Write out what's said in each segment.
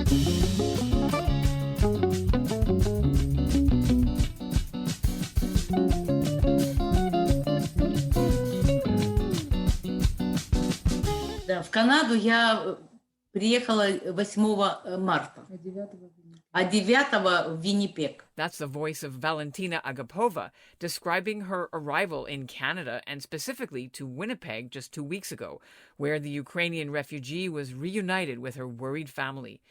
Да, в Канаду я приехала 8 марта, а 9 в Виннипег. That's the voice of Valentyna Agapova describing her arrival in Canada and specifically to Winnipeg just 2 weeks ago, where the Ukrainian refugee was reunited with her worried family.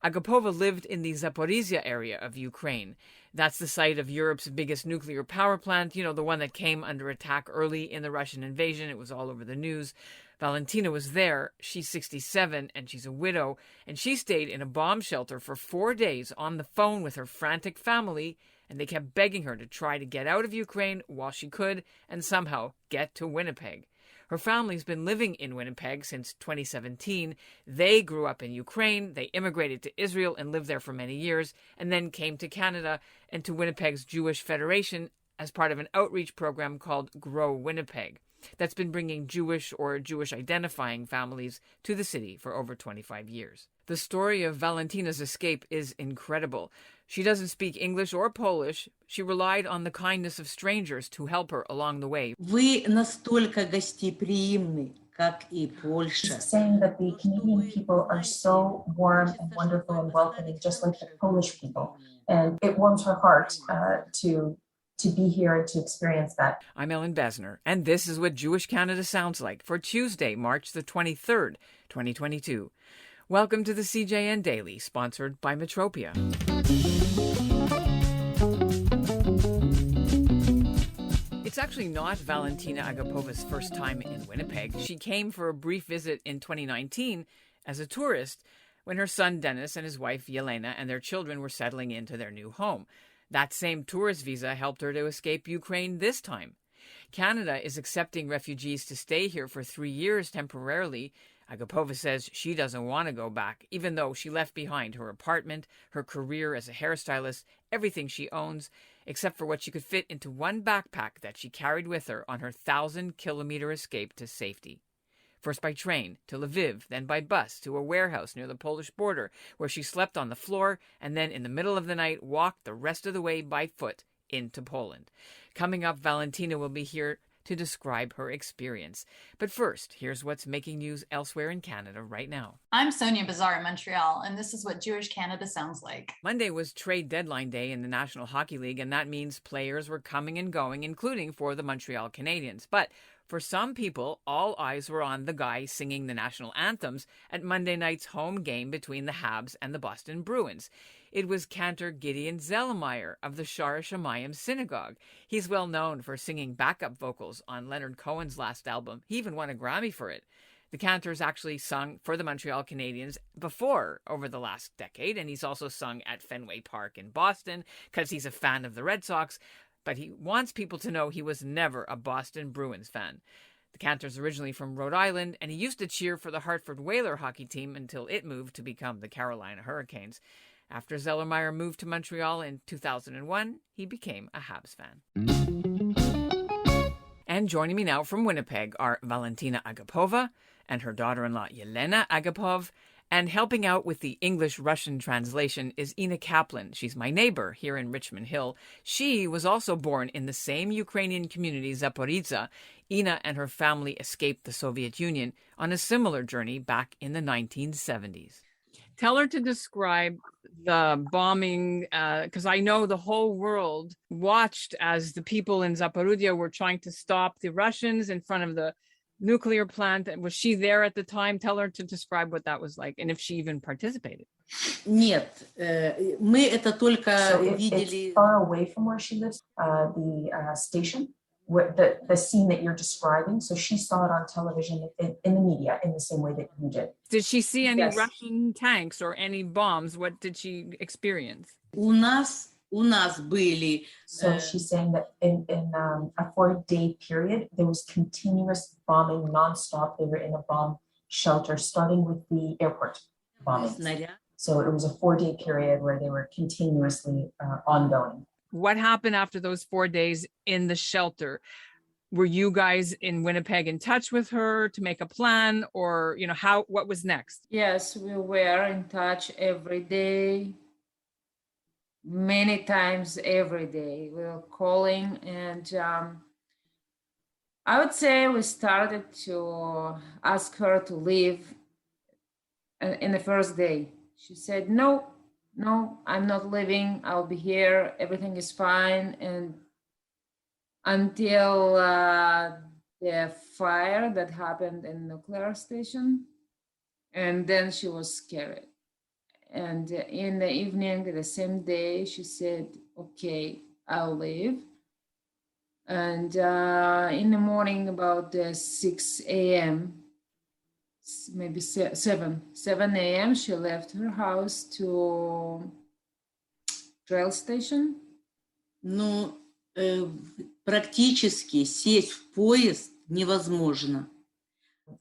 Agapova lived in the Zaporizhzhia area of Ukraine. That's the site of Europe's biggest nuclear power plant, the one that came under attack early in the Russian invasion. It was all over the news. Valentyna was there. She's 67 and she's a widow, and she stayed in a bomb shelter for 4 days on the phone with her frantic family, and they kept begging her to try to get out of Ukraine while she could and somehow get to Winnipeg. Her family's been living in Winnipeg since 2017. They grew up in Ukraine, they immigrated to Israel and lived there for many years, and then came to Canada and to Winnipeg's Jewish Federation as part of an outreach program called GrowWinnipeg that's been bringing Jewish or Jewish-identifying families to the city for over 25 years. The story of Valentyna's escape is incredible. She doesn't speak English or Polish. She relied on the kindness of strangers to help her along the way. Вы настолько гостеприимны, как и Польша. Saying that the Canadian people are so warm and wonderful and welcoming, just like the Polish people. And it warms her heart to be here and to experience that. I'm Ellen Besner, and this is what Jewish Canada sounds like for Tuesday, March the 23rd, 2022. Welcome to the CJN Daily, sponsored by Metropia. It's actually not Valentyna Agapova's first time in Winnipeg. She came for a brief visit in 2019 as a tourist when her son Dennis and his wife Yelena and their children were settling into their new home. That same tourist visa helped her to escape Ukraine this time. Canada is accepting refugees to stay here for 3 years temporarily. Agapova says she doesn't want to go back, even though she left behind her apartment, her career as a hairstylist, everything she owns, except for what she could fit into one backpack that she carried with her on her 1,000-kilometer escape to safety. First by train to Lviv, then by bus to a warehouse near the Polish border, where she slept on the floor and then in the middle of the night walked the rest of the way by foot into Poland. Coming up, Valentyna will be here to describe her experience. But first, here's what's making news elsewhere in Canada right now. I'm Sonia Bazar in Montreal, and this is what Jewish Canada sounds like. Monday was trade deadline day in the National Hockey League, and that means players were coming and going, including for the Montreal Canadiens. But for some people, all eyes were on the guy singing the national anthems at Monday night's home game between the Habs and the Boston Bruins. It was cantor Gideon Zellemeyer of the Shara Shamayim Synagogue. He's well known for singing backup vocals on Leonard Cohen's last album. He even won a Grammy for it. The cantor's actually sung for the Montreal Canadiens before over the last decade, and he's also sung at Fenway Park in Boston because he's a fan of the Red Sox. But he wants people to know he was never a Boston Bruins fan. The cantor's originally from Rhode Island, and he used to cheer for the Hartford Whaler hockey team until it moved to become the Carolina Hurricanes. After Zellemeyer moved to Montreal in 2001, he became a Habs fan. And joining me now from Winnipeg are Valentyna Agapova and her daughter-in-law Yelena Agapov. And helping out with the English-Russian translation is Ina Kaplan. She's my neighbor here in Richmond Hill. She was also born in the same Ukrainian community, Zaporizhzhia. Ina and her family escaped the Soviet Union on a similar journey back in the 1970s. Tell her to describe the bombing, because I know the whole world watched as the people in Zaporizhzhia were trying to stop the Russians in front of the nuclear plant. Was she there at the time? Tell her to describe what that was like and if she even participated. Нет, мы это только It's видели. far away from where she lives, the station, where the scene that you're describing. So she saw it on television in the media in the same way that you did. Did she see any Yes. Russian tanks or any bombs? What did she experience? У нас были. So she's saying that in a 4-day period, there was continuous bombing nonstop. They were in a bomb shelter, starting with the airport bombing. So it was a 4-day period where they were continuously ongoing. What happened after those 4 days in the shelter? were you guys in Winnipeg in touch with her to make a plan, or, what was next? Yes, we were in touch every day, many times every day. We were calling, and I would say we started to ask her to leave in the first day. She said, no, I'm not leaving. I'll be here. Everything is fine. And until the fire that happened in the nuclear station, and then she was scared. And in the evening, the same day, she said, okay, I'll leave. And in the morning, about 6 a.m., maybe 7 a.m., she left her house to train station. Ну, практически сесть в поезд невозможно.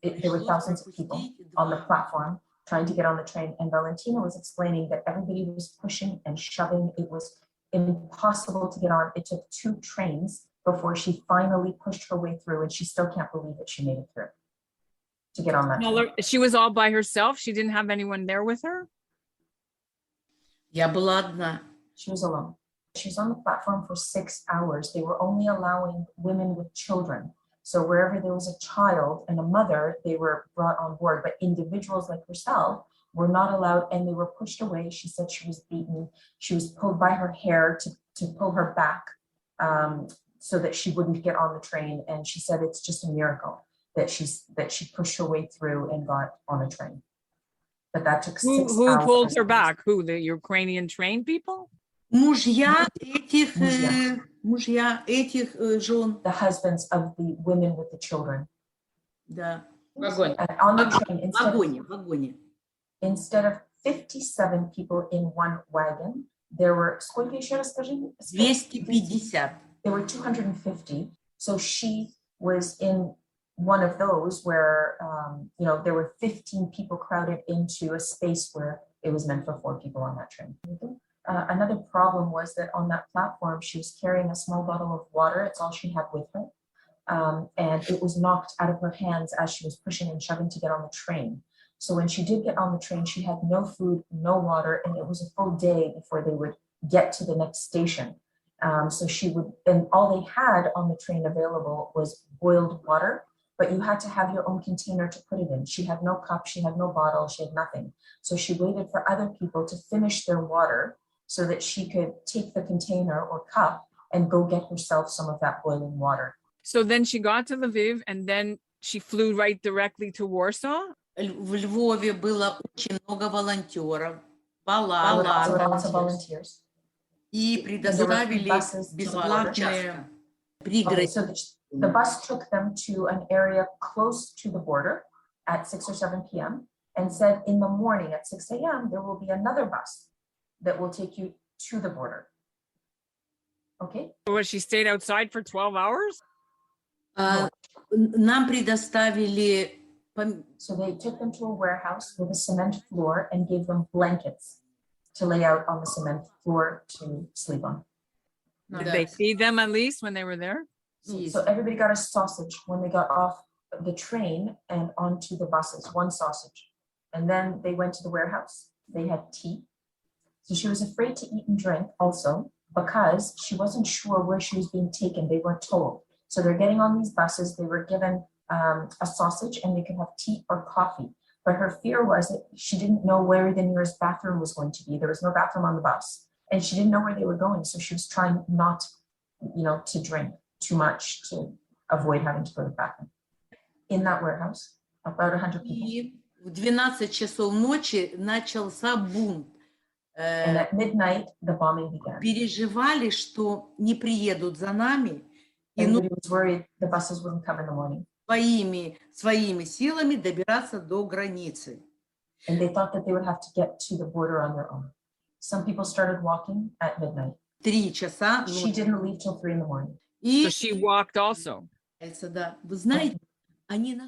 There were thousands of people on the platform trying to get on the train, and Valentyna was explaining that everybody was pushing and shoving. It was impossible to get on. It took 2 trains before she finally pushed her way through, and she still can't believe that she made it through to get on that train. She was all by herself? She didn't have anyone there with her? Я была одна. She was alone. She was on the platform for 6 hours. They were only allowing women with children. So wherever there was a child and a mother, they were brought on board. But individuals like herself were not allowed, and they were pushed away. She said she was beaten. She was pulled by her hair to pull her back so that she wouldn't get on the train. And she said it's just a miracle that she pushed her way through and got on a train. But that took 6 hours. Who pulled her back? Who? The Ukrainian train people? Мужья этих жен. The husbands of the women with the children. Да. And on the train, вагоне. Instead of 57 people in one wagon, there were, сколько еще раз скажи? 250. There were 250. So she was in one of those where, there were 15 people crowded into a space where it was meant for 4 people on that train. Another problem was that on that platform, she was carrying a small bottle of water. It's all she had with her. And it was knocked out of her hands as she was pushing and shoving to get on the train. So when she did get on the train, she had no food, no water, and it was a full day before they would get to the next station. And all they had on the train available was boiled water, but you had to have your own container to put it in. She had no cup, she had no bottle, she had nothing. So she waited for other people to finish their water so that she could take the container or cup and go get herself some of that boiling water. So then she got to Lviv, and then she flew right directly to Warsaw? В Львове было очень много волонтеров, Lots of volunteers. и предоставили бесплатные пригороды. So the bus took them to an area close to the border at 6 or 7 p.m. and said in the morning at 6 a.m. there will be another bus that will take you to the border. Okay. So she stayed outside for 12 hours? Нам предоставили. So they took them to a warehouse with a cement floor and gave them blankets to lay out on the cement floor to sleep on. Did they feed them at least when they were there? So everybody got a sausage when they got off the train and onto the buses, one sausage. And then they went to the warehouse. They had tea. So she was afraid to eat and drink also because she wasn't sure where she was being taken. They weren't told. So they're getting on these buses. They were given a sausage and they could have tea or coffee. But her fear was that she didn't know where the nearest bathroom was going to be. There was no bathroom on the bus and she didn't know where they were going. So she was trying not, to drink too much to avoid having to go to the bathroom. In that warehouse, about 100 people. И в 12 часов ночи начался бунт. And at midnight, the bombing began. Переживали, что не приедут за нами. Everybody was worried the buses wouldn't come in the morning. Своими силами добираться до границы. And they thought that they would have to get to the border on their own. Some people started walking at midnight. 3 часа. She didn't leave till 3 in the morning. So she walked also. Вы знаете,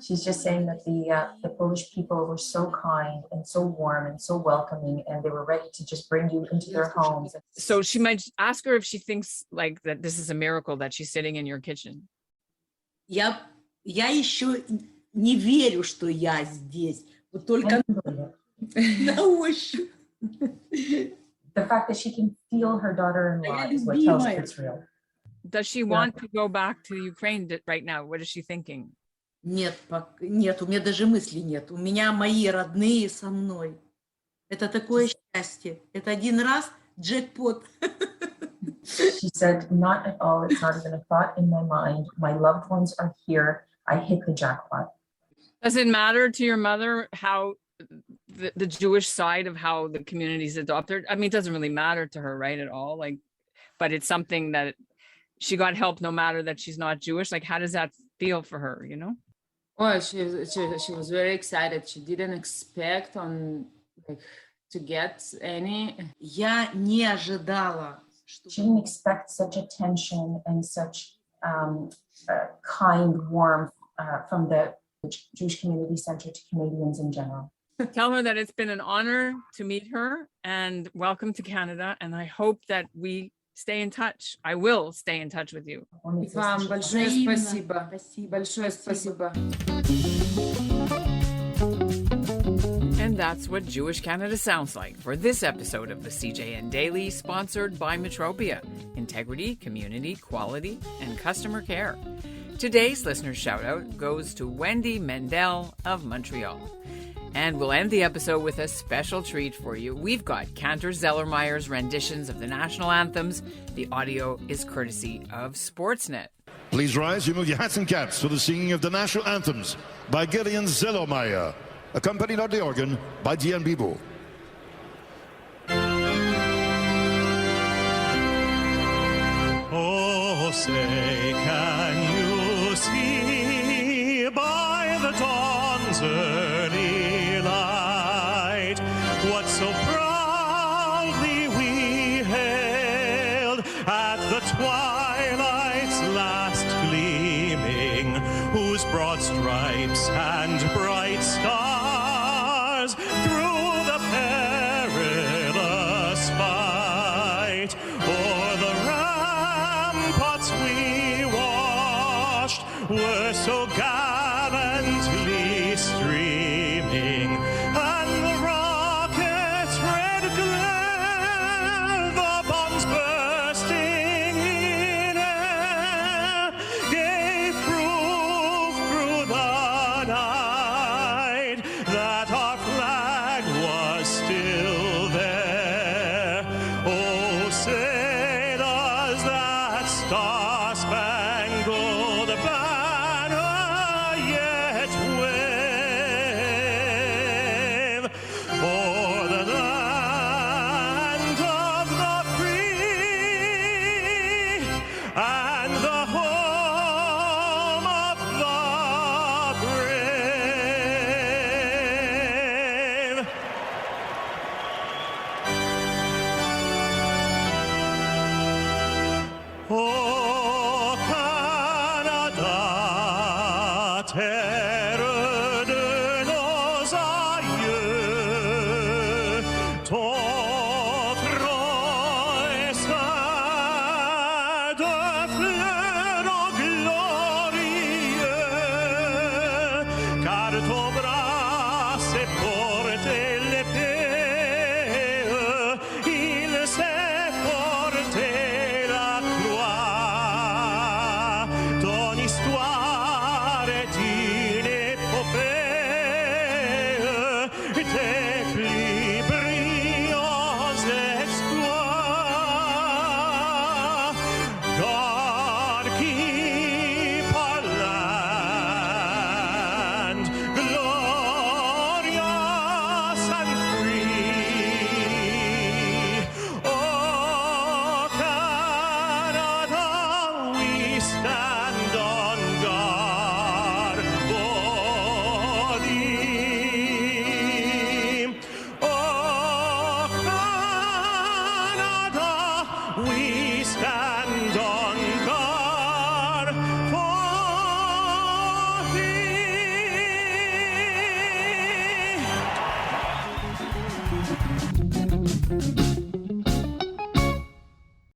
She's just saying that the Polish people were so kind and so warm and so welcoming, and they were ready to just bring you into their homes. So she might ask her if she thinks like that this is a miracle that she's sitting in your kitchen. Я еще не верю, что я здесь. Вот только на ощупь. The fact that she can feel her daughter-in-law is what tells her it's real. Does she want to go back to Ukraine right now? What is she thinking? Нет, нет, у меня даже мысли нет. У меня мои родные со мной. Это такое счастье. Это один раз джекпот. She said, not at all. It's not even a thought in my mind. My loved ones are here. I hit the jackpot. Does it matter to your mother how the Jewish side of how the community's adopted? I mean, it doesn't really matter to her, right, at all. Like, but it's something that she got help no matter that she's not Jewish. Like, how does that feel for her, you know? Well, she was very excited. She didn't expect to get any. Я не ожидала. She didn't expect such attention and such kind warmth from the Jewish Community Center to Canadians in general. Tell her that it's been an honor to meet her and welcome to Canada. And I hope that we stay in touch. I will stay in touch with you. Вам большое спасибо. Большое спасибо. And that's what Jewish Canada sounds like for this episode of the CJN Daily, sponsored by Metropia. Integrity, community, quality, and customer care. Today's listener shout-out goes to Wendy Mendel of Montreal. And we'll end the episode with a special treat for you. We've got Cantor Zellermeyer's renditions of the national anthems. The audio is courtesy of Sportsnet. Please rise, remove your hats and caps for the singing of the national anthems by Gideon Zellermeyer, accompanied on the organ by Diane Bibo.